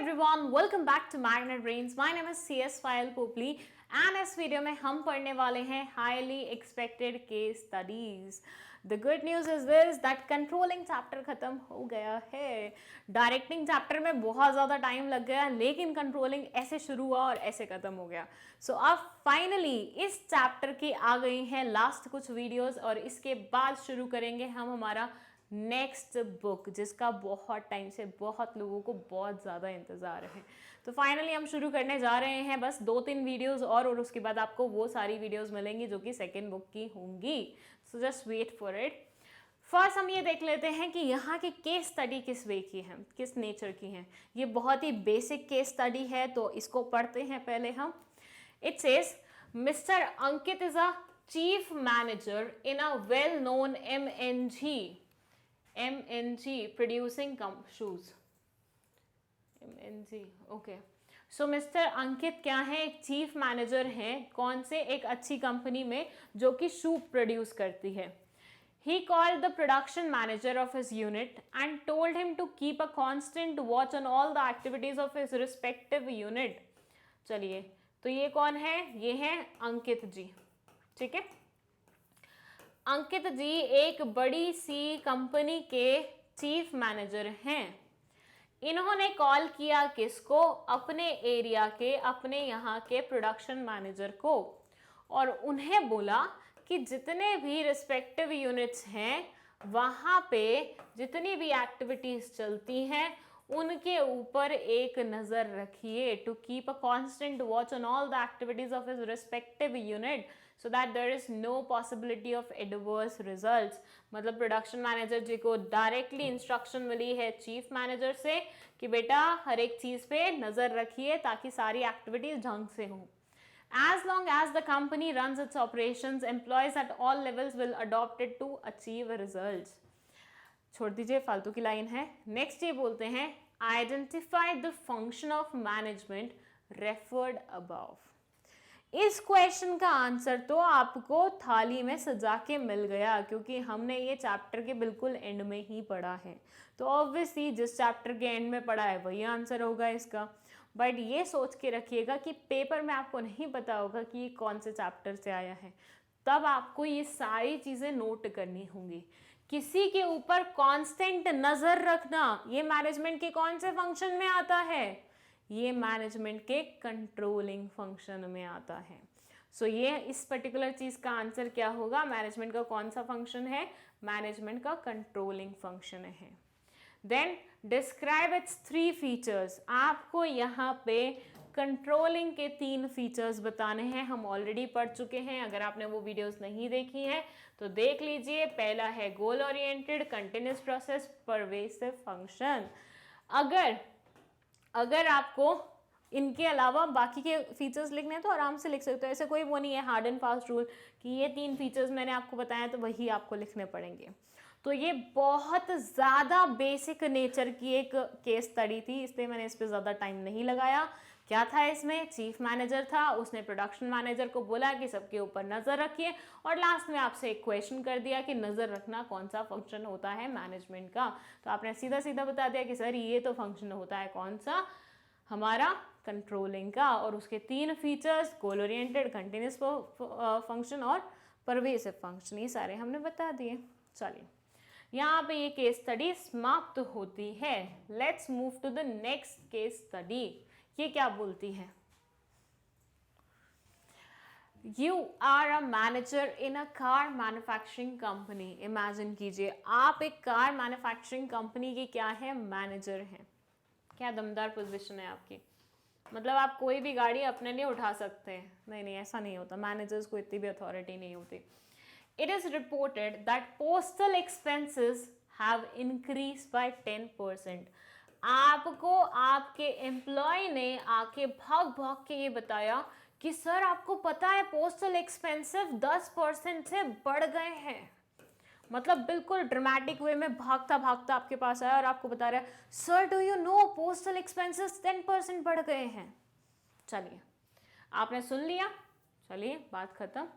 everyone, welcome back to Magnet Brains. My name is CS Fayal Popli and इस video में हम पढ़ने वाले हैं highly expected case studies. The good news is this that controlling chapter खत्म हो गया है. Directing chapter में बहुत ज़्यादा टाइम लग गया लेकिन controlling ऐसे शुरू हुआ और ऐसे खत्म हो गया. So अब finally इस chapter की आ गई हैं लास्ट कुछ वीडियोस और इसके बाद शुरू करेंगे हम हमारा नेक्स्ट बुक जिसका बहुत टाइम से बहुत लोगों को बहुत ज़्यादा इंतज़ार है. तो फाइनली हम शुरू करने जा रहे हैं. बस 2-3 वीडियोस और उसके बाद आपको वो सारी वीडियोस मिलेंगी जो कि सेकेंड बुक की होंगी. So just wait for it. First हम ये देख लेते हैं कि यहाँ की केस स्टडी किस वे की है, किस नेचर की है. ये बहुत ही बेसिक केस स्टडी है तो इसको पढ़ते हैं पहले हम. It says mister Ankit is a chief manager in a well known MNG producing shoes. MNG, okay. So mister Ankit क्या है, एक चीफ मैनेजर हैं कौन से, एक अच्छी कंपनी में जो कि शू प्रोड्यूस करती है. He called the production manager of his unit and told him to keep a constant watch on all the activities of his respective unit. चलिए, तो ये कौन है, ये है अंकित जी. ठीक है. अंकित जी एक बड़ी सी कंपनी के चीफ मैनेजर हैं. इन्होंने कॉल किया किसको, अपने एरिया के, अपने यहाँ के प्रोडक्शन मैनेजर को, और उन्हें बोला कि जितने भी रिस्पेक्टिव यूनिट्स हैं वहाँ पे जितनी भी एक्टिविटीज़ चलती हैं उनके ऊपर एक नज़र रखिए. To keep a constant watch on all the activities of his respective unit so that there is no possibility of adverse results. मतलब प्रोडक्शन मैनेजर जी को डायरेक्टली इंस्ट्रक्शन मिली है चीफ मैनेजर से कि बेटा हर एक चीज़ पे नज़र रखिए ताकि सारी एक्टिविटीज ढंग से हो. As long as the company runs its operations, employees at all levels will adopt it to achieve results. छोड़ दीजिए, फालतू की लाइन है. नेक्स्ट ये बोलते हैं identify the function of management referred above. इस क्वेश्चन का आंसर तो आपको थाली में सजा के मिल गया क्योंकि हमने ये चैप्टर के बिल्कुल एंड में ही पढ़ा है. तो ऑब्वियसली जिस चैप्टर के एंड में पढ़ा है वही आंसर होगा इसका. बट ये सोच के रखिएगा कि पेपर में आपको नहीं पता होगा कि ये कौन से चैप्टर से आया है. तब आपको ये सारी चीज़ें नोट करनी होंगी. किसी के ऊपर कांस्टेंट नज़र रखना ये मैनेजमेंट के कौन से फंक्शन में आता है, ये मैनेजमेंट के कंट्रोलिंग फंक्शन में आता है. सो ये इस पर्टिकुलर चीज़ का आंसर क्या होगा, मैनेजमेंट का कौन सा फंक्शन है, मैनेजमेंट का कंट्रोलिंग फंक्शन है. Then describe its 3 features. आपको यहाँ पे कंट्रोलिंग के 3 फीचर्स बताने हैं. हम ऑलरेडी पढ़ चुके हैं, अगर आपने वो वीडियोस नहीं देखी हैं तो देख लीजिए. पहला है goal oriented, continuous process, pervasive function. अगर आपको इनके अलावा बाकी के फीचर्स लिखने हैं तो आराम से लिख सकते हो. ऐसे कोई वो नहीं है हार्ड एंड फास्ट रूल कि ये 3 फीचर्स मैंने आपको बताया तो वही आपको लिखने पड़ेंगे. तो ये बहुत ज़्यादा बेसिक नेचर की एक केस स्टडी थी इसलिए मैंने इस पर ज़्यादा टाइम नहीं लगाया. क्या था इसमें, चीफ मैनेजर था, उसने प्रोडक्शन मैनेजर को बोला कि सबके ऊपर नज़र रखिए और लास्ट में आपसे एक क्वेश्चन कर दिया कि नज़र रखना कौन सा फंक्शन होता है मैनेजमेंट का. तो आपने सीधा सीधा बता दिया कि सर ये तो फंक्शन होता है कौन सा, हमारा कंट्रोलिंग का. और उसके 3 features goal oriented, continuous function और परवेसिव फंक्शन, ये सारे हमने बता दिए. चलिए यहाँ पे ये केस स्टडी समाप्त होती है. Let's move to the next case study. ये क्या बोलती है, you are a manager in a car manufacturing company. Imagine कीजिए आप एक कार मैन्युफैक्चरिंग कंपनी के क्या है, मैनेजर हैं. क्या दमदार पोजीशन है आपकी. मतलब आप कोई भी गाड़ी अपने लिए उठा सकते हैं. नहीं ऐसा नहीं होता, मैनेजर्स को इतनी भी अथॉरिटी नहीं होती. It is reported that postal expenses have increase by 10%. आपको आपके एम्प्लॉय ने आके भाग भाग के ये बताया कि सर आपको पता है पोस्टल एक्सपेंसिव 10% से बढ़ गए हैं. मतलब बिल्कुल ड्रामेटिक वे में भागता भागता आपके पास आया और आपको बता रहा है sir do you know postal expenses 10% बढ़ गए हैं. चलिए आपने सुन लिया, चलिए बात खत्म.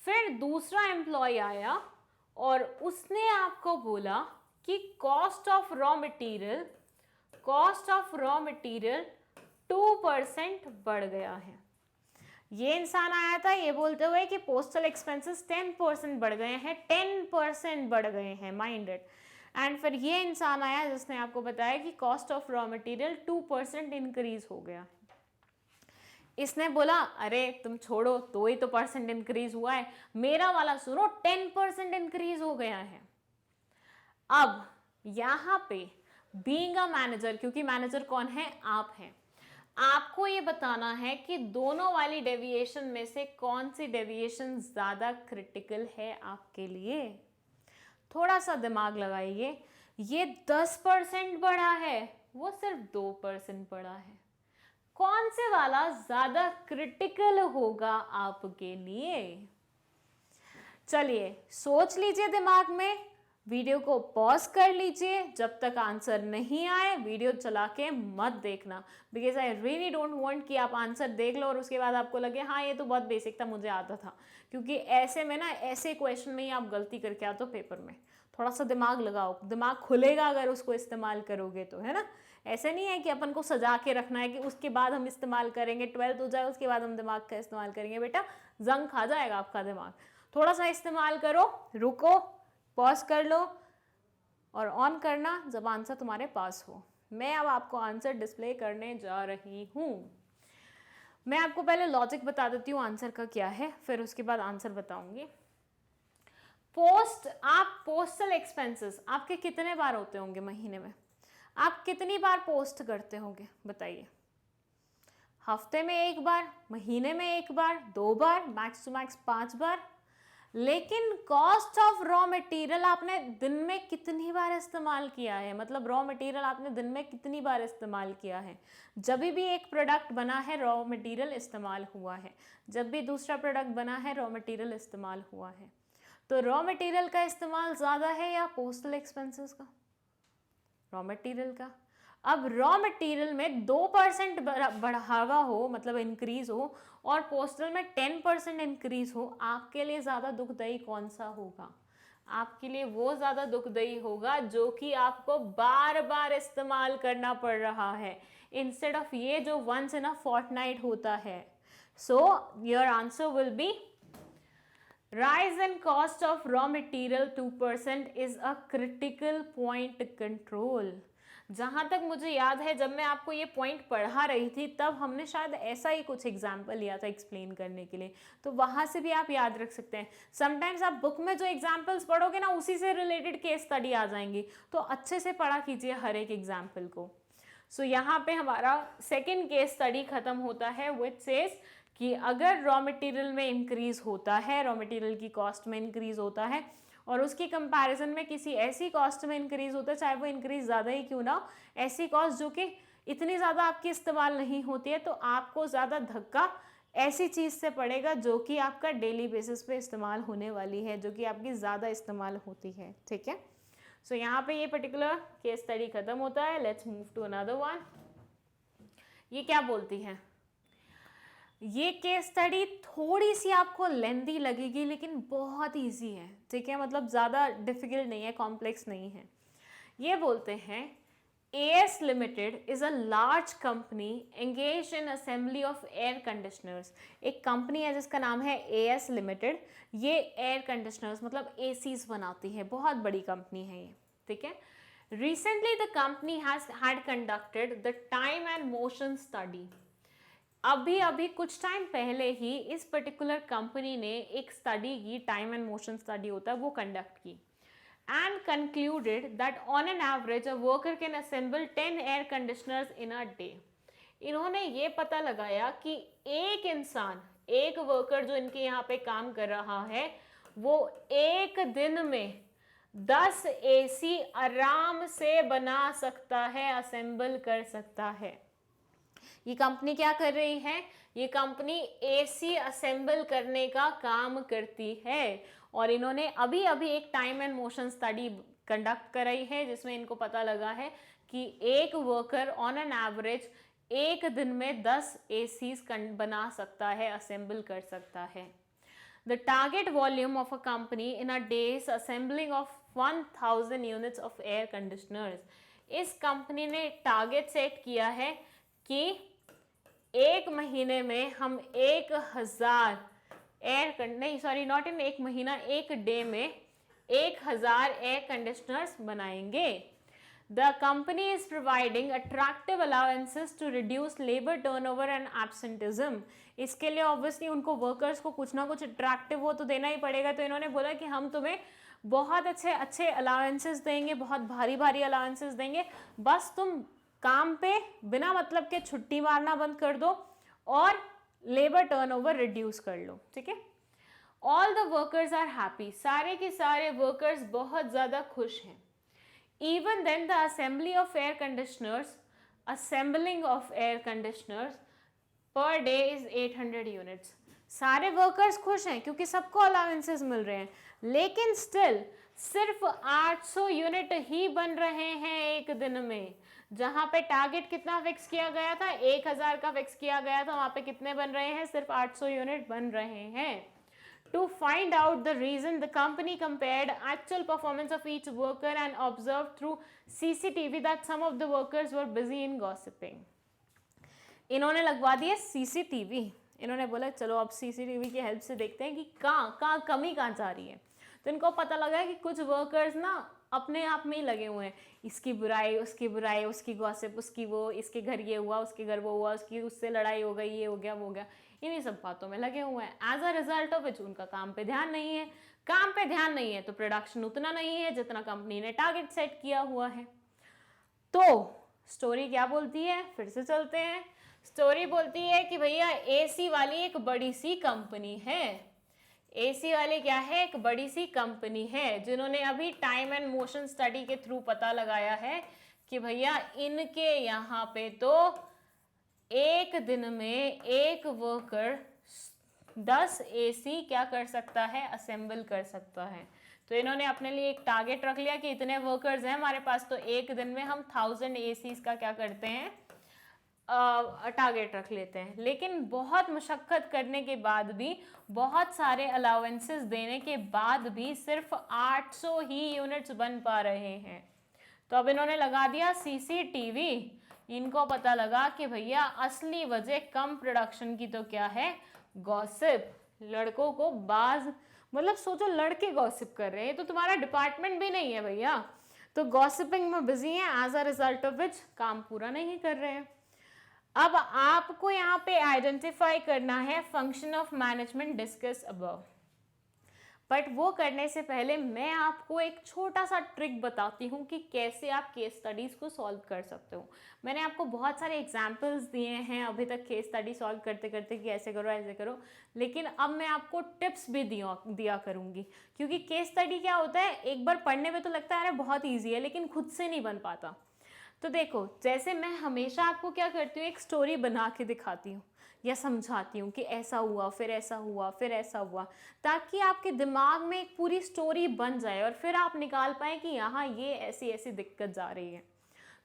फिर दूसरा एम्प्लॉय आया और उसने आपको बोला कि cost of raw material cost of raw material 2% बढ़ गया है। ये इंसान आया था ये बोलते हुए कि पोस्टल एक्सपेंसेस 10% बढ़ गए हैं, 10% बढ़ गए हैं, माइंड इट। एंड फिर ये इंसान आया जिसने आपको बताया कि cost of raw material 2% increase हो गया। इसने बोला अरे तुम छोड़ो, तो ही तो परसेंट इंक्रीज हुआ है, मेरा वाला सुनो 10% इंक्रीज हो गया है। अब यहां पे बीइंग अ मैनेजर, क्योंकि मैनेजर कौन है, आप हैं, आपको ये बताना है कि दोनों वाली डेविएशन में से कौन सी डेविएशन ज्यादा क्रिटिकल है आपके लिए। थोड़ा सा दिमाग लगाइए, ये 10% बढ़ा है, वो सिर्फ 2% बढ़ा है, कौन से वाला ज्यादा क्रिटिकल होगा आपके लिए। चलिए सोच लीजिए दिमाग में, वीडियो को पॉज कर लीजिए, जब तक आंसर नहीं आए वीडियो चला के मत देखना, because I really don't want कि आप आंसर देख लो और उसके बाद आपको लगे हाँ ये तो बहुत बेसिक था, मुझे आता था, क्योंकि ऐसे में ना, ऐसे क्वेश्चन में ही आप गलती करके आते हो पेपर में। थोड़ा सा दिमाग लगाओ, दिमाग खुलेगा अगर उसको इस्तेमाल करोगे तो, है ना। ऐसे नहीं है कि अपन को सजा के रखना है कि उसके बाद हम इस्तेमाल करेंगे, 12th हो जाए उसके बाद हम दिमाग का इस्तेमाल करेंगे, बेटा जंग खा जाएगा आपका दिमाग। थोड़ा सा इस्तेमाल करो, रुको, पॉज कर लो और ऑन करना जब आंसर तुम्हारे पास हो। मैं अब आपको आंसर डिस्प्ले करने जा रही हूँ। मैं आपको पहले लॉजिक बता देती हूँ आंसर का क्या है, फिर उसके बाद आंसर बताऊंगी। आप पोस्टल एक्सपेंसेस आपके कितने बार होते होंगे महीने में, आप कितनी बार पोस्ट करते होंगे बताइए। हफ्ते में एक बार, महीने में एक बार, 2 बार, मैक्स टू मैक्स 5 बार। लेकिन कॉस्ट ऑफ रॉ मटेरियल आपने दिन में कितनी बार इस्तेमाल किया है, मतलब रॉ मटेरियल आपने दिन में कितनी बार इस्तेमाल किया है। जब भी एक प्रोडक्ट बना है रॉ मटेरियल इस्तेमाल हुआ है, जब भी दूसरा प्रोडक्ट बना है रॉ मटेरियल इस्तेमाल हुआ है। तो रॉ मटेरियल का इस्तेमाल ज़्यादा है या पोस्टल एक्सपेंसेस का, रॉ मटेरियल का। अब रॉ मटेरियल में 2% बढ़ावा हो, मतलब इंक्रीज हो, और पोस्टल में 10% इंक्रीज हो, आपके लिए ज़्यादा दुखदाई कौन सा होगा। आपके लिए वो ज़्यादा दुखदाई होगा जो कि आपको बार बार इस्तेमाल करना पड़ रहा है, इंस्टेड ऑफ ये जो वंस इन अ फोर्टनाइट होता है। So your answer will be rise in cost of raw material 2% is a critical point control। जहाँ तक मुझे याद है जब मैं आपको ये पॉइंट पढ़ा रही थी तब हमने शायद ऐसा ही कुछ एग्जाम्पल लिया था एक्सप्लेन करने के लिए, तो वहाँ से भी आप याद रख सकते हैं। समटाइम्स आप बुक में जो एग्जाम्पल्स पढ़ोगे ना उसी से रिलेटेड केस स्टडी आ जाएंगी, तो अच्छे से पढ़ा कीजिए हर एक एग्जाम्पल को। सो यहाँ पे हमारा सेकेंड केस स्टडी खत्म होता है विच सेज कि अगर रॉ मटेरियल में इंक्रीज होता है, रॉ मटेरियल की कॉस्ट में इंक्रीज होता है और उसकी कंपैरिजन में किसी ऐसी कॉस्ट में इंक्रीज होता है, चाहे वो इंक्रीज ज़्यादा ही क्यों ना, ऐसी कॉस्ट जो कि इतनी ज़्यादा आपकी इस्तेमाल नहीं होती है, तो आपको ज़्यादा धक्का ऐसी चीज़ से पड़ेगा जो कि आपका डेली बेसिस पे इस्तेमाल होने वाली है, जो कि आपकी ज़्यादा इस्तेमाल होती है। ठीक है, सो यहाँ पे ये पर्टिकुलर केस स्टडी खत्म होता है। Let's move to another one. ये क्या बोलती है, ये केस स्टडी थोड़ी सी आपको लेंदी लगेगी लेकिन बहुत इजी है। ठीक है, मतलब ज़्यादा डिफिकल्ट नहीं है, कॉम्प्लेक्स नहीं है। ये बोलते हैं AS Limited is a large company engaged in assembly of air conditioners। एक कंपनी है जिसका नाम है AS Limited। ये एयर कंडीशनर्स मतलब ACs बनाती है, बहुत बड़ी कंपनी है ये। ठीक है, recently the company had conducted the time and motion study। अभी कुछ टाइम पहले ही इस पर्टिकुलर कंपनी ने एक स्टडी की, टाइम एंड मोशन स्टडी होता है वो कंडक्ट की, and concluded that on an average a worker can assemble 10 air conditioners in a day. इन्होंने ये पता लगाया कि एक इंसान, एक वर्कर जो इनके यहाँ पे काम कर रहा है, वो एक दिन में 10 AC आराम से बना सकता है, असेंबल कर सकता है। ये कंपनी क्या कर रही है, ये कंपनी AC असेंबल करने का काम करती है, और इन्होंने अभी एक time and motion study conduct कराई है जिसमें इनको पता लगा है कि एक वर्कर ऑन एन एवरेज एक दिन में 10 ACs बना सकता है, असेंबल कर सकता है। The target volume of a company in a day is assembling of 1000 units of air conditioners। इस कंपनी ने टारगेट सेट किया है कि एक महीने में हम 1000 नॉट इन एक महीना, एक डे में 1000 एयर कंडीशनर्स बनाएंगे। The company is providing attractive allowances to reduce labour turnover and absenteeism. इसके लिए ऑब्वियसली उनको वर्कर्स को कुछ ना कुछ अट्रैक्टिव वो तो देना ही पड़ेगा, तो इन्होंने बोला कि हम तुम्हें बहुत अच्छे अच्छे अलाउंसेस देंगे, बहुत भारी भारी अलाउंसेस देंगे, बस तुम काम पे बिना मतलब के छुट्टी मारना बंद कर दो और लेबर टर्नओवर रिड्यूस कर लो, ठीक है। All the workers are happy, सारे के सारे वर्कर्स बहुत ज़्यादा खुश हैं। Even then the assembling of air conditioners per day is 800 units. सारे वर्कर्स खुश हैं क्योंकि सबको अलाउंसेस मिल रहे हैं, लेकिन स्टिल सिर्फ 800 यूनिट ही बन रहे हैं एक दिन में। जहां पे टारगेट कितना फिक्स किया गया था, 1000 का फिक्स किया गया था, वहां पे कितने बन रहे हैं, सिर्फ 800 यूनिट बन रहे हैं। To find out the reason, the company compared actual performance of each worker and observed through CCTV that some of the workers were busy in gossiping. इन्होंने लगवा दिए CCTV। इन्होंने बोला चलो अब CCTV की हेल्प से देखते हैं कि कहाँ कमी कहाँ जा रही है। तो इनको पता लगा कि कुछ वर्कर्स ना अपने आप में ही लगे हुए हैं, इसकी बुराई, उसकी गॉसिप, उसकी वो, इसके घर ये हुआ, उसके घर वो हुआ, उसकी उससे लड़ाई हो गई, ये हो गया, वो हो गया, इन्हीं सब बातों में लगे हुए हैं। As a result of which उनका काम पे ध्यान नहीं है। काम पे ध्यान नहीं है तो प्रोडक्शन उतना नहीं है जितना कंपनी ने टारगेट सेट किया हुआ है। तो स्टोरी क्या बोलती है, फिर से चलते हैं। स्टोरी बोलती है कि भैया एसी वाली एक बड़ी सी कंपनी है। एसी वाली क्या है, एक बड़ी सी कंपनी है, जिन्होंने अभी टाइम एंड मोशन स्टडी के थ्रू पता लगाया है कि भैया इनके यहाँ पे तो एक दिन में एक वर्कर 10 एसी क्या कर सकता है, असेंबल कर सकता है। तो इन्होंने अपने लिए एक टारगेट रख लिया कि इतने वर्कर्स हैं हमारे पास, तो एक दिन में हम 1000 एसीज का क्या करते हैं, टारगेट रख लेते हैं। लेकिन बहुत मशक्क़त करने के बाद भी, बहुत सारे अलाउंसेस देने के बाद भी सिर्फ 800 ही यूनिट्स बन पा रहे हैं। तो अब इन्होंने लगा दिया CCTV। इनको पता लगा कि भैया असली वजह कम प्रोडक्शन की तो क्या है, गॉसिप। लड़कों को बाज, मतलब सोचो लड़के गॉसिप कर रहे हैं, तो तुम्हारा डिपार्टमेंट भी नहीं है भैया, तो गॉसिपिंग में बिजी हैं, as a result of which काम पूरा नहीं कर रहे हैं। अब आपको यहाँ पे आइडेंटिफाई करना है function of management discuss above, but वो करने से पहले मैं आपको एक छोटा सा ट्रिक बताती हूँ कि कैसे आप केस स्टडीज़ को सॉल्व कर सकते हो। मैंने आपको बहुत सारे एग्जाम्पल्स दिए हैं अभी तक केस स्टडी सॉल्व करते करते कि ऐसे करो ऐसे करो, लेकिन अब मैं आपको टिप्स भी दिया करूँगी, क्योंकि केस स्टडी क्या होता है, एक बार पढ़ने में तो लगता है अरे बहुत ईजी है, लेकिन खुद से नहीं बन पाता। तो देखो, जैसे मैं हमेशा आपको क्या करती हूँ, एक स्टोरी बना के दिखाती हूँ या समझाती हूँ कि ऐसा हुआ, फिर ऐसा हुआ, फिर ऐसा हुआ, ताकि आपके दिमाग में एक पूरी स्टोरी बन जाए और फिर आप निकाल पाए कि यहाँ ये ऐसी ऐसी दिक्कत जा रही है।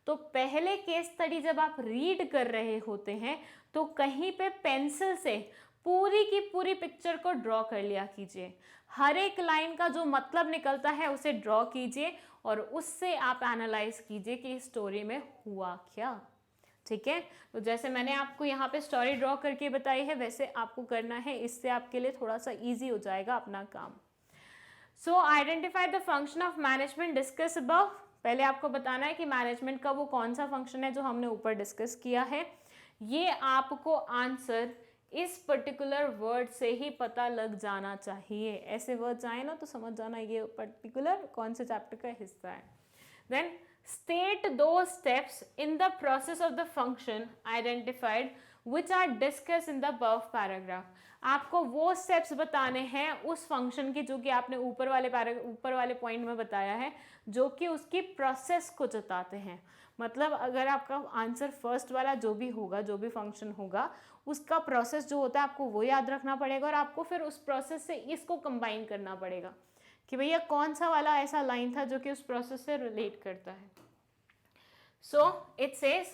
तो पहले केस स्टडी जब आप रीड कर रहे होते हैं तो कहीं पे पेंसिल से पूरी की पूरी पिक्चर को ड्रॉ कर लिया कीजिए। हर एक लाइन का जो मतलब निकलता है उसे ड्रॉ कीजिए और उससे आप एनालाइज कीजिए कि इस स्टोरी में हुआ क्या। ठीक है, तो जैसे मैंने आपको यहाँ पे स्टोरी ड्रॉ करके बताई है वैसे आपको करना है, इससे आपके लिए थोड़ा सा इजी हो जाएगा अपना काम। सो identify the function of management discuss above. पहले आपको बताना है कि मैनेजमेंट का वो कौन सा फंक्शन है जो हमने ऊपर डिस्कस किया है। ये आपको आंसर इस पर्टिकुलर वर्ड से ही पता लग जाना चाहिए। ऐसे वर्ड्स आए ना तो समझ जाना ये पर्टिकुलर कौन से चैप्टर का हिस्सा है। Then state those steps in the process of the function identified which are discussed in the above paragraph। आपको वो steps बताने हैं उस function के जो कि आपने ऊपर वाले पॉइंट में बताया है, जो कि उसकी प्रोसेस को जताते हैं। मतलब अगर आपका आंसर फर्स्ट वाला जो भी होगा, जो भी फंक्शन होगा, उसका प्रोसेस जो होता है आपको वो याद रखना पड़ेगा और आपको फिर उस प्रोसेस से इसको कंबाइन करना पड़ेगा कि भैया कौन सा वाला ऐसा लाइन था जो कि उस प्रोसेस से रिलेट करता है। So it says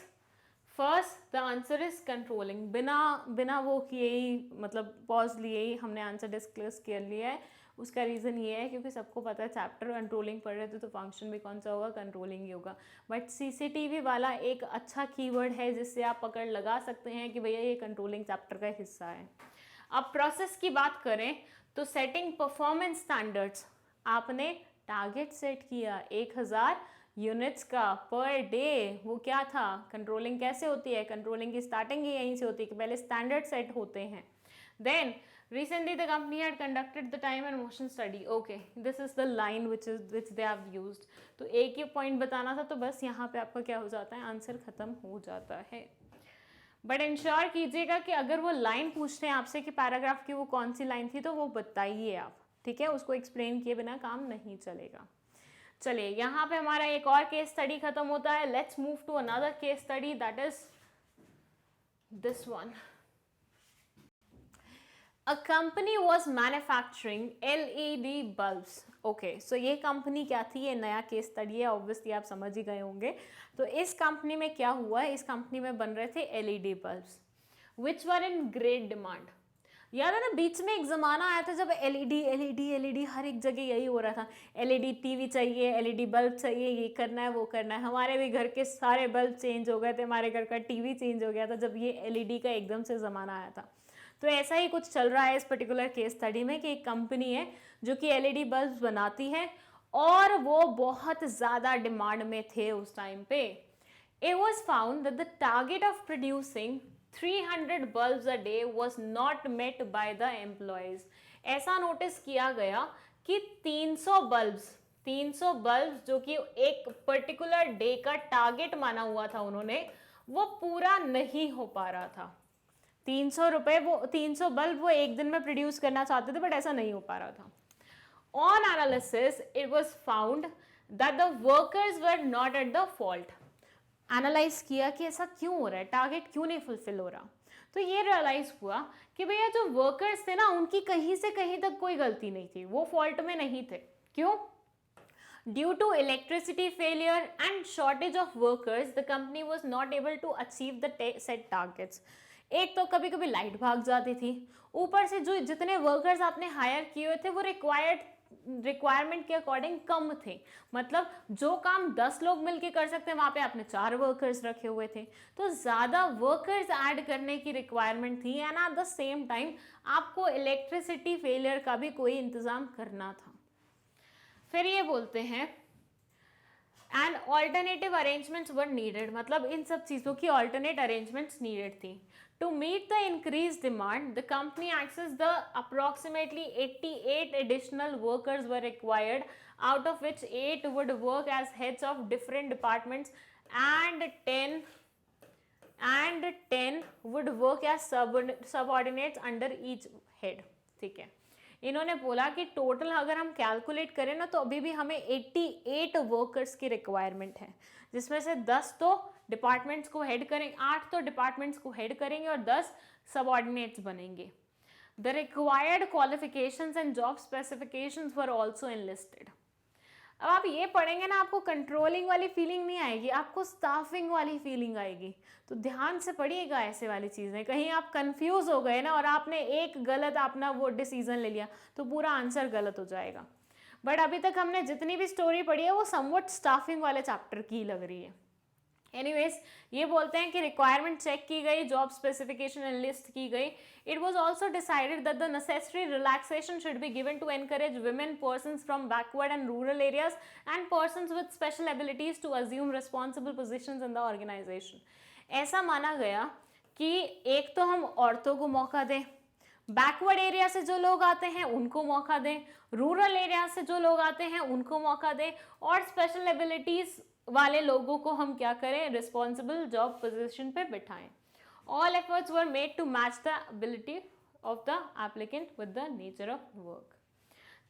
first the answer is controlling. बिना वो किए ही, मतलब पॉज लिए ही हमने आंसर डिस्कस कर लिया है। उसका रीज़न ये है क्योंकि सबको पता है चैप्टर कंट्रोलिंग पढ़ रहे थे तो फंक्शन भी कौन सा होगा, कंट्रोलिंग ही होगा। बट सीसीटीवी वाला एक अच्छा कीवर्ड है जिससे आप पकड़ लगा सकते हैं कि भैया ये कंट्रोलिंग चैप्टर का हिस्सा है। अब प्रोसेस की बात करें तो सेटिंग परफॉर्मेंस स्टैंडर्ड्स, आपने टारगेट सेट किया 1000 यूनिट्स का पर डे, वो क्या था, कंट्रोलिंग कैसे होती है, कंट्रोलिंग की स्टार्टिंग ही यहीं से होती है कि पहले स्टैंडर्ड सेट होते हैं। Then recently the company had conducted the time and motion study, okay this is the line which they have used। तो एक ही पॉइंट बताना था तो बस यहाँ पे आपका क्या हो जाता है, आंसर खत्म हो जाता है। बट इंश्योर कीजिएगा कि अगर वो लाइन पूछते हैं आपसे कि पैराग्राफ की वो कौन सी लाइन थी तो वो बताइए आप, ठीक है, उसको एक्सप्लेन किए बिना काम नहीं चलेगा। चलिए यहाँ पे हमारा एक और केस स्टडी खत्म होता है। Let's move to another case study, that is this one. A company was manufacturing LED bulbs. Okay, so ये कंपनी क्या थी, ये नया केस स्टडी है, ऑब्वियसली आप समझ ही गए होंगे। तो इस कंपनी में क्या हुआ, इस कंपनी में बन रहे थे LED bulbs which were in great demand। याद है ना बीच में एक ज़माना आया था जब LED हर एक जगह यही हो रहा था, LED टीवी चाहिए, LED बल्ब चाहिए, ये करना है वो करना है। हमारे भी घर के सारे बल्ब चेंज हो गए थे, हमारे घर का टीवी चेंज हो गया था जब ये LED का एकदम से ज़माना आया था। तो ऐसा ही कुछ चल रहा है इस पर्टिकुलर केस स्टडी में कि एक कंपनी है जो कि LED बल्ब बनाती है और वो बहुत ज़्यादा डिमांड में थे उस टाइम पे। It was found that the target of producing 300 bulbs a day was not met by the employees। ऐसा नोटिस किया गया कि 300 बल्ब्स जो कि एक पर्टिकुलर डे का टारगेट माना हुआ था उन्होंने, वो पूरा नहीं हो पा रहा था। 300 बल्ब वो एक दिन में प्रोड्यूस करना चाहते थे बट ऐसा नहीं हो पा रहा था। On analysis it was found that the workers were not at the fault. Analyse किया कि ऐसा क्यों हो रहा है, टारगेट क्यों नहीं फुलफिल हो रहा। तो ये रियलाइज हुआ कि भैया जो वर्कर्स थे ना उनकी कहीं से कहीं तक कोई गलती नहीं थी, वो फॉल्ट में नहीं थे। क्यों? Due to electricity failure and shortage of workers, the company was not able to achieve the set targets। एक तो कभी कभी लाइट भाग जाती थी, ऊपर से जो जितने वर्कर्स आपने हायर किए हुए थे वो रिक्वायरमेंट के अकॉर्डिंग कम थे। मतलब जो काम 10 लोग मिलके कर सकते हैं वहाँ पे आपने 4 वर्कर्स रखे हुए थे, तो ज़्यादा वर्कर्स ऐड करने की रिक्वायरमेंट थी and at the same time आपको इलेक्ट्रिसिटी फेलियर का भी कोई इंतज़ाम करना था। फिर ये बोलते हैं and alternative arrangements were needed, मतलब इन सब चीज़ों की ऑल्टरनेट अरेंजमेंट्स नीडेड थी। To meet the increased demand, the company accessed the approximately 88 additional workers were required, out of which 8 would work as heads of different departments and 10 would work as subordinates under each head। ठीक है, इन्होंने बोला कि total अगर हम calculate करें ना तो अभी भी हमें 88 वर्कर्स की रिक्वायरमेंट है, जिसमें से 10 तो डिपार्टमेंट्स को हेड करेंगे, 8 तो डिपार्टमेंट्स को हेड करेंगे और 10 सबऑर्डिनेट्स बनेंगे। The required qualifications and job specifications were also enlisted. अब आप ये पढ़ेंगे ना आपको कंट्रोलिंग वाली फीलिंग नहीं आएगी, आपको स्टाफिंग वाली फीलिंग आएगी। तो ध्यान से पढ़िएगा ऐसे वाली चीज़ें, कहीं आप कंफ्यूज हो गए ना और आपने एक गलत अपना वो डिसीजन ले लिया तो पूरा आंसर गलत हो जाएगा। बट अभी तक हमने जितनी भी स्टोरी पढ़ी है वो समवट स्टाफिंग वाले चैप्टर की लग रही है। एनीवेज ये बोलते हैं कि रिक्वायरमेंट चेक की गई, जॉब स्पेसिफिकेशन एनलिस्ट की गई। It was also decided that the necessary relaxation should be given to encourage women persons from backward and rural areas and persons with special abilities to assume responsible positions in the organization। ऐसा माना गया कि एक तो हम औरतों को मौका दें, बैकवर्ड एरिया से जो लोग आते हैं उनको मौका दें, रूरल एरिया से जो लोग आते हैं उनको मौका दें, और स्पेशल एबिलिटीज वाले लोगों को हम क्या करें, रिस्पॉन्सिबल जॉब पोजीशन पे बिठाएं। All efforts were made to match the ability of the applicant with the nature of work.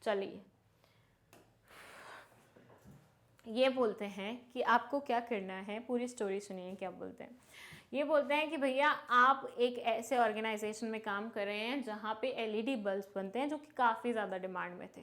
चलिए ये बोलते हैं कि आपको क्या करना है, पूरी स्टोरी सुनिए क्या बोलते हैं। ये बोलते हैं कि भैया आप एक ऐसे ऑर्गेनाइजेशन में काम कर रहे हैं जहाँ पे LED बल्ब बनते हैं जो कि काफ़ी ज़्यादा डिमांड में थे।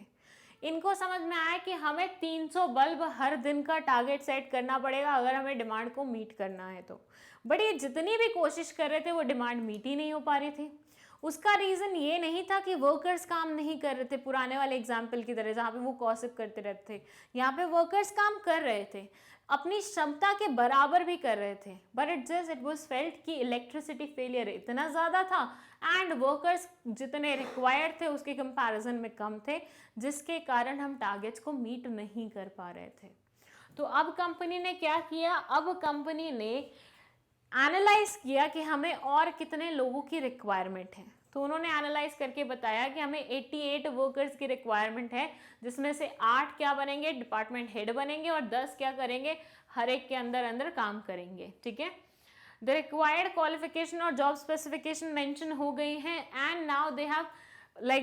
इनको समझ में आया कि हमें 300 बल्ब हर दिन का टारगेट सेट करना पड़ेगा अगर हमें डिमांड को मीट करना है तो। बट ये जितनी भी कोशिश कर रहे थे वो डिमांड मीट ही नहीं हो पा रही थी। उसका रीजन ये नहीं था कि वर्कर्स काम नहीं कर रहे थे पुराने वाले एग्जाम्पल की तरह जहाँ पे वो गॉसिप करते रहते थे। यहाँ पे वर्कर्स काम कर रहे थे, अपनी क्षमता के बराबर भी कर रहे थे, बट इट वाज फेल्ट कि इलेक्ट्रिसिटी फेलियर इतना ज़्यादा था एंड वर्कर्स जितने रिक्वायर्ड थे उसके कंपैरिजन में कम थे, जिसके कारण हम टारगेट्स को मीट नहीं कर पा रहे थे। तो अब कंपनी ने क्या किया, अब कंपनी ने एनालाइज किया कि हमें और कितने लोगों की रिक्वायरमेंट है। तो उन्होंने एनालाइज करके बताया कि हमें 88 वर्कर्स की रिक्वायरमेंट है, जिसमें से 8 क्या बनेंगे, डिपार्टमेंट हेड बनेंगे, और 10 क्या करेंगे, हर एक के अंदर अंदर काम करेंगे। ठीक है, द रिक्वायर्ड क्वालिफिकेशन और जॉब स्पेसिफिकेशन मेंशन हो गई हैं and now they have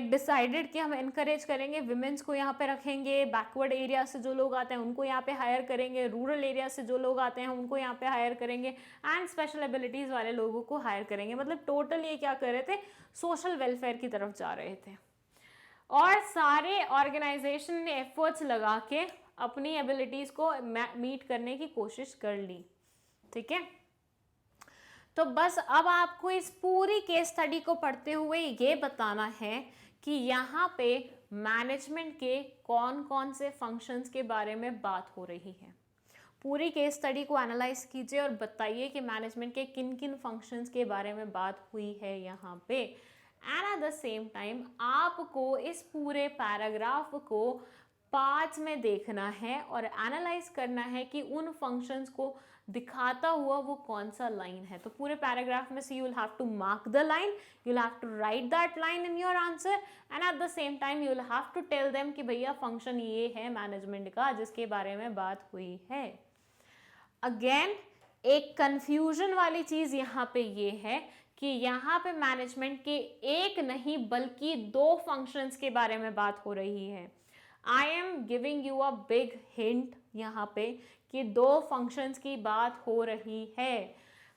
decided कि हम इनकरेज करेंगे विमेंस को यहाँ पे रखेंगे, बैकवर्ड एरिया से जो लोग आते हैं उनको यहाँ पे हायर करेंगे, रूरल एरिया से जो लोग आते हैं उनको यहाँ पे हायर करेंगे एंड स्पेशल एबिलिटीज़ वाले लोगों को हायर करेंगे। मतलब टोटल ये क्या कर रहे थे, सोशल वेलफेयर की तरफ जा रहे थे। और सारे ऑर्गेनाइजेशन ने एफर्ट्स लगा के अपनी एबिलिटीज़ को मीट करने की कोशिश कर ली। ठीक है, तो बस अब आपको इस पूरी केस स्टडी को पढ़ते हुए ये बताना है कि यहाँ पे मैनेजमेंट के कौन कौन से फंक्शंस के बारे में बात हो रही है। पूरी केस स्टडी को एनालाइज कीजिए और बताइए कि मैनेजमेंट के किन किन फंक्शंस के बारे में बात हुई है यहाँ पे। And at the same time आपको इस पूरे पैराग्राफ को पार्ट्स में देखना है और एनालाइज करना है कि उन फंक्शंस को दिखाता हुआ वो कौन सा लाइन है। तो पूरे पैराग्राफ में से you will have to mark the line, you will have to write that line in your answer and at the same time you will have to tell them कि भैया फंक्शन ये है management का जिसके बारे में बात हुई है। अगेन एक कंफ्यूजन वाली चीज यहाँ पे ये है कि यहाँ पे मैनेजमेंट के एक नहीं बल्कि 2 फंक्शंस के बारे में बात हो रही है। I am giving you a big hint यहाँ पे कि 2 फंक्शंस की बात हो रही है।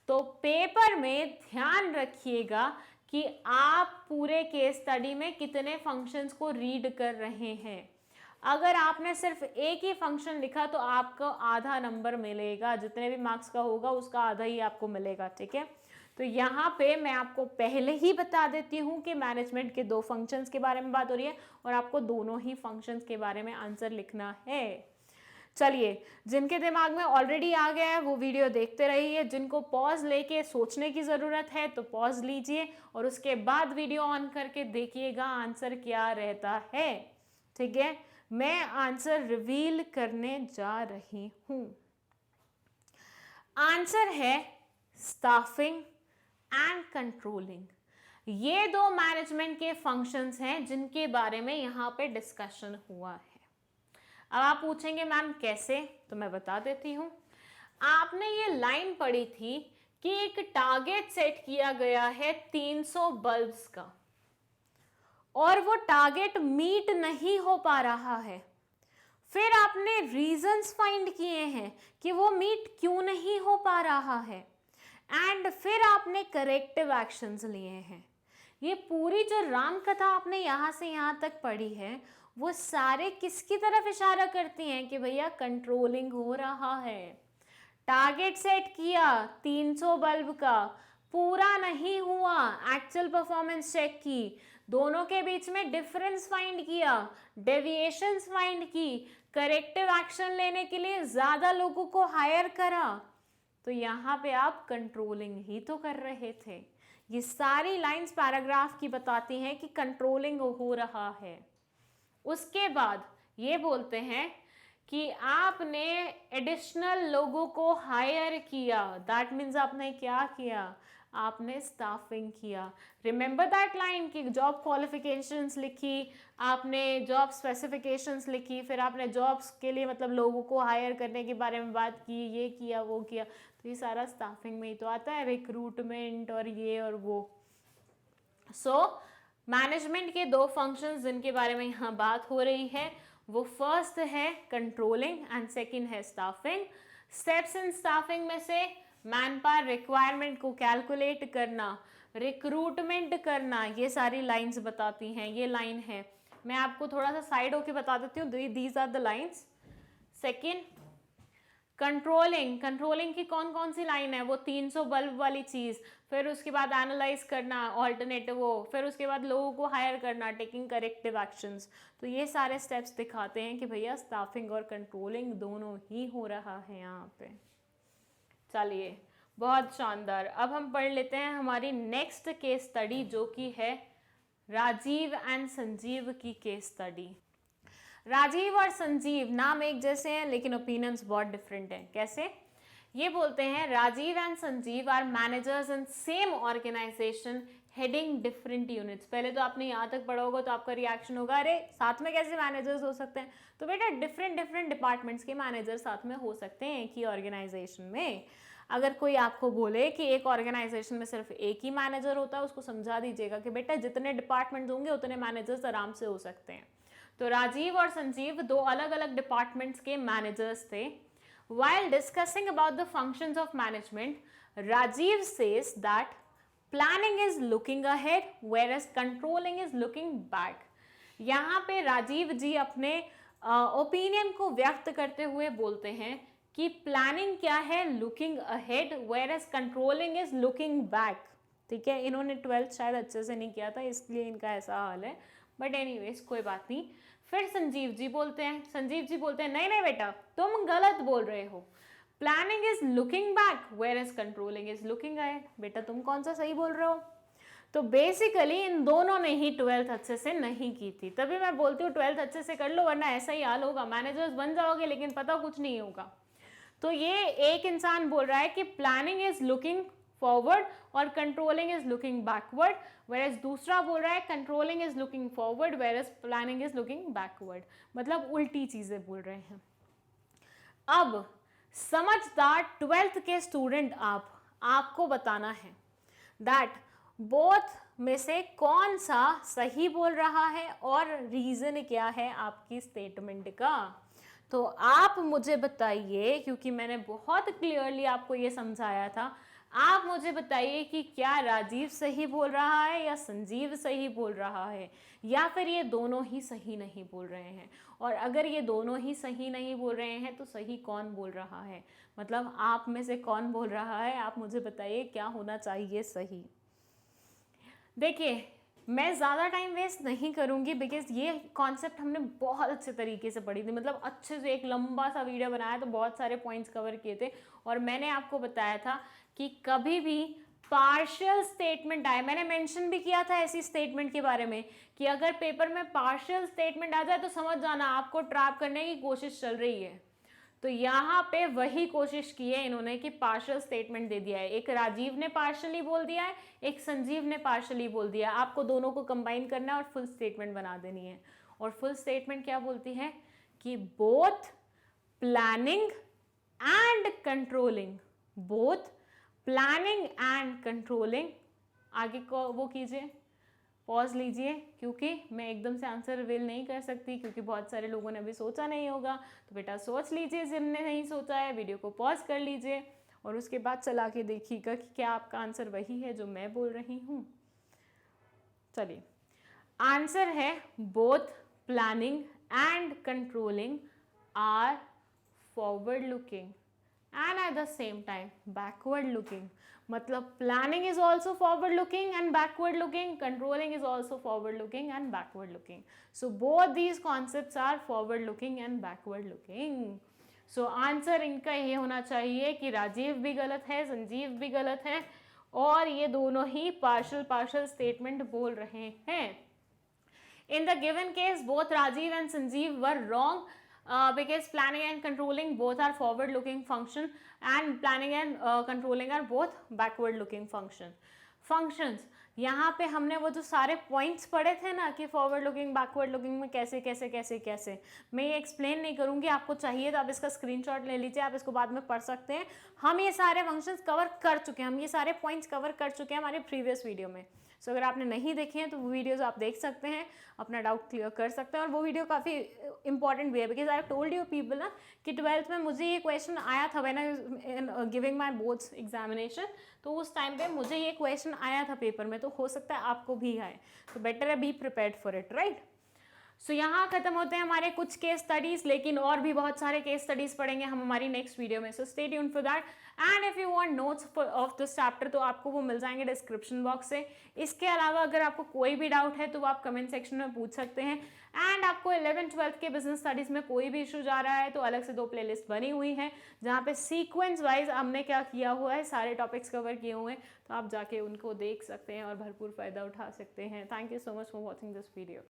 तो पेपर में ध्यान रखिएगा कि आप पूरे केस स्टडी में कितने फंक्शंस को रीड कर रहे हैं। अगर आपने सिर्फ एक ही फंक्शन लिखा तो आपको आधा नंबर मिलेगा, जितने भी मार्क्स का होगा उसका आधा ही आपको मिलेगा। ठीक है, तो यहाँ पे मैं आपको पहले ही बता देती हूँ कि मैनेजमेंट के 2 फंक्शंस के बारे में बात हो रही है और आपको दोनों ही फंक्शंस के बारे में आंसर लिखना है। चलिए, जिनके दिमाग में ऑलरेडी आ गया है वो वीडियो देखते रहिए, जिनको पॉज लेके सोचने की ज़रूरत है तो पॉज लीजिए और उसके बाद वीडियो ऑन करके देखिएगा आंसर क्या रहता है। ठीक है, मैं आंसर रिवील करने जा रही हूँ। आंसर है स्टाफिंग एंड कंट्रोलिंग। ये 2 मैनेजमेंट के फंक्शंस हैं जिनके बारे में यहाँ पे डिस्कशन हुआ है। अब आप पूछेंगे मैम कैसे, तो मैं बता देती हूँ। आपने ये लाइन पढ़ी थी कि एक टारगेट सेट किया गया है 300 बल्ब्स का और वो टारगेट मीट नहीं हो पा रहा है। फिर आपने रीजंस फाइंड किए हैं कि वो मीट क्यों नहीं हो पा रहा है एंड फिर आपने करेक्टिव एक्शंस लिए हैं। ये पूरी जो राम कथा आपने यहाँ से यहाँ तक पढ़ी है वो सारे किसकी तरफ इशारा करती हैं कि भैया कंट्रोलिंग हो रहा है। टारगेट सेट किया 300 बल्ब का, पूरा नहीं हुआ, एक्चुअल परफॉर्मेंस चेक की, दोनों के बीच में डिफरेंस फाइंड किया, डेविएशंस फाइंड की, करेक्टिव एक्शन लेने के लिए ज़्यादा लोगों को हायर करा, तो यहाँ पे आप कंट्रोलिंग ही तो कर रहे थे। ये सारी लाइंस पैराग्राफ की बताती हैं कि कंट्रोलिंग हो रहा है। उसके बाद ये बोलते हैं कि आपने एडिशनल लोगों को हायर किया, दैट मीन्स आपने क्या किया, आपने स्टाफिंग किया। रिमेंबर दैट लाइन कि जॉब क्वालिफिकेशंस लिखी, आपने जॉब स्पेसिफिकेशंस लिखी, फिर आपने जॉब्स के लिए मतलब लोगों को हायर करने के बारे में बात की, ये किया वो किया, तो ये सारा स्टाफिंग में ही तो आता है, रिक्रूटमेंट और ये और वो। सो मैनेजमेंट के 2 फंक्शंस जिनके बारे में यहाँ बात हो रही है वो फर्स्ट है कंट्रोलिंग एंड सेकंड है स्टाफिंग। स्टेप्स इन स्टाफिंग में से मैन पावर रिक्वायरमेंट को कैलकुलेट करना, रिक्रूटमेंट करना, ये सारी लाइंस बताती हैं। ये लाइन है, मैं आपको थोड़ा सा साइड होके बता देती हूँ, these are the lines. Second, controlling की कौन कौन सी लाइन है, वो 300 बल्ब वाली चीज़, फिर उसके बाद एनालाइज करना ऑल्टरनेटिव वो, फिर उसके बाद लोगों को हायर करना, टेकिंग करेक्टिव एक्शंस। तो ये सारे स्टेप्स दिखाते हैं कि भैया स्टाफिंग और कंट्रोलिंग दोनों ही हो रहा है यहाँ पे। चलिए, बहुत शानदार। अब हम पढ़ लेते हैं हमारी नेक्स्ट केस स्टडी, जो कि है राजीव एंड संजीव की केस स्टडी। राजीव और संजीव नाम एक जैसे हैं लेकिन ओपिनियंस बहुत डिफरेंट हैं। कैसे? ये बोलते हैं Rajiv and Sanjeev are managers in same organisation heading different units. पहले तो आपने यहाँ तक पढ़ा होगा तो आपका रिएक्शन होगा, अरे साथ में कैसे मैनेजर्स हो सकते हैं? तो बेटा डिफरेंट डिपार्टमेंट्स के मैनेजर साथ में हो सकते हैं एक ही ऑर्गेनाइजेशन में। अगर कोई आपको बोले कि एक ऑर्गेनाइजेशन में सिर्फ एक ही मैनेजर होता है, उसको समझा दीजिएगा कि बेटा जितने डिपार्टमेंट्स होंगे उतने मैनेजर्स आराम से हो सकते हैं। तो राजीव और संजीव दो अलग अलग डिपार्टमेंट्स के मैनेजर्स थे। While discussing about the functions of management, Rajiv says that planning is looking ahead whereas controlling is looking back. यहाँ पे राजीव जी अपने ओपिनियन को व्यक्त करते हुए बोलते हैं कि प्लानिंग क्या है, looking ahead, whereas controlling is looking back. ठीक है, इन्होंने 12th शायद अच्छे से नहीं किया था इसलिए इनका ऐसा हाल है, बट एनीवेज कोई बात नहीं। फिर संजीव जी बोलते हैं नहीं नहीं बेटा तुम गलत बोल रहे हो, planning is looking back whereas controlling is looking ahead. बेटा तुम कौन सा सही बोल रहे हो? तो बेसिकली इन दोनों ने ही 12th अच्छे से नहीं की थी, तभी मैं बोलती हूँ 12th अच्छे से कर लो, वरना ऐसा ही हाल होगा, मैनेजर्स बन जाओगे लेकिन पता कुछ नहीं होगा। तो ये एक इंसान बोल रहा है कि प्लानिंग इज लुकिंग फॉरवर्ड और controlling is looking backward, whereas दूसरा बोल रहा है controlling is looking forward whereas planning is looking backward, मतलब उल्टी चीजें बोल रहे हैं। अब समझदार 12th के स्टूडेंट आपको बताना है दैट बोथ में से कौन सा सही बोल रहा है और रीजन क्या है आपकी स्टेटमेंट का। तो आप मुझे बताइए, क्योंकि मैंने बहुत क्लियरली आपको ये समझाया था, आप मुझे बताइए कि क्या राजीव सही बोल रहा है या संजीव सही बोल रहा है, या फिर ये दोनों ही सही नहीं बोल रहे हैं। और अगर ये दोनों ही सही नहीं बोल रहे हैं तो सही कौन बोल रहा है, मतलब आप में से कौन बोल रहा है, आप मुझे बताइए क्या होना चाहिए सही। देखिए मैं ज़्यादा टाइम वेस्ट नहीं करूँगी बिकॉज ये कॉन्सेप्ट हमने बहुत अच्छे तरीके से पढ़ी थी, मतलब अच्छे से एक लंबा सा वीडियो बनाया तो बहुत सारे पॉइंट्स कवर किए थे। और मैंने आपको बताया था कि कभी भी पार्शियल स्टेटमेंट आए, मैंने मेंशन भी किया था ऐसी स्टेटमेंट के बारे में कि अगर पेपर में पार्शियल स्टेटमेंट आ जाए तो समझ जाना आपको ट्रैप करने की कोशिश चल रही है। तो यहाँ पे वही कोशिश की है इन्होंने कि पार्शियल स्टेटमेंट दे दिया है, एक राजीव ने पार्शियली बोल दिया है, एक संजीव ने पार्शियली बोल दिया, आपको दोनों को कंबाइन करना है और फुल स्टेटमेंट बना देनी है। और फुल स्टेटमेंट क्या बोलती है कि both planning and controlling, both planning and controlling, आगे को वो कीजिए, पॉज लीजिए, क्योंकि मैं एकदम से आंसर रिवील नहीं कर सकती क्योंकि बहुत सारे लोगों ने अभी सोचा नहीं होगा। तो बेटा सोच लीजिए, जिनने नहीं सोचा है वीडियो को पॉज कर लीजिए और उसके बाद चला के देखिएगा कि क्या आपका आंसर वही है जो मैं बोल रही हूँ। चलिए, आंसर है both planning and controlling are forward looking and at the same time backward looking. मतलब planning is also forward looking and backward looking, controlling is also forward looking and backward looking. So both these concepts are forward looking and backward looking. So answer इनका ये होना चाहिए कि राजीव भी गलत है, संजीव भी गलत है और ये दोनों ही पार्शियल स्टेटमेंट बोल रहे हैं। In the given case, both Rajiv and Sanjeev were wrong because planning and controlling both are forward looking function and planning and controlling are both backward looking function. Functions, यहाँ पे हमने वो जो सारे points पढ़े थे ना कि फॉरवर्ड लुकिंग बैकवर्ड लुकिंग में कैसे कैसे कैसे कैसे, मैं ये एक्सप्लेन नहीं करूँगी, आपको चाहिए तो आप इसका स्क्रीनशॉट ले लीजिए, आप इसको बाद में पढ़ सकते हैं। हम ये सारे फंक्शंस कवर कर चुके हैं, हम ये सारे पॉइंट्स कवर कर चुके हैं हमारे प्रीवियस वीडियो में। सो अगर आपने नहीं देखे हैं तो वो वीडियोज़ आप देख सकते हैं, अपना डाउट क्लियर कर सकते हैं। और वो वीडियो काफ़ी इंपॉर्टेंट भी है because I told you people ना कि 12th में मुझे ये क्वेश्चन आया था when I giving my boards examination, तो उस टाइम पे मुझे ये क्वेश्चन आया था पेपर में, तो हो सकता है आपको भी आए, तो बेटर है be prepared for it, right. So यहाँ खत्म होते हैं हमारे कुछ केस स्टडीज, लेकिन और भी बहुत सारे केस स्टडीज पढ़ेंगे हम हमारी नेक्स्ट वीडियो में। So stay tuned for that. And if you want notes of this chapter तो आपको वो मिल जाएंगे डिस्क्रिप्शन बॉक्स से। इसके अलावा अगर आपको कोई भी डाउट है तो वो आप कमेंट सेक्शन में पूछ सकते हैं। एंड आपको 11th-12th के बिजनेस स्टडीज में कोई भी इशू जा रहा है तो अलग से 2 प्लेलिस्ट बनी हुई है जहाँ पे सीक्वेंस वाइज हमने क्या किया हुआ है, सारे टॉपिक्स कवर किए हुए हैं, तो आप जाके उनको देख सकते हैं और भरपूर फ़ायदा उठा सकते हैं। Thank you so much for watching this video.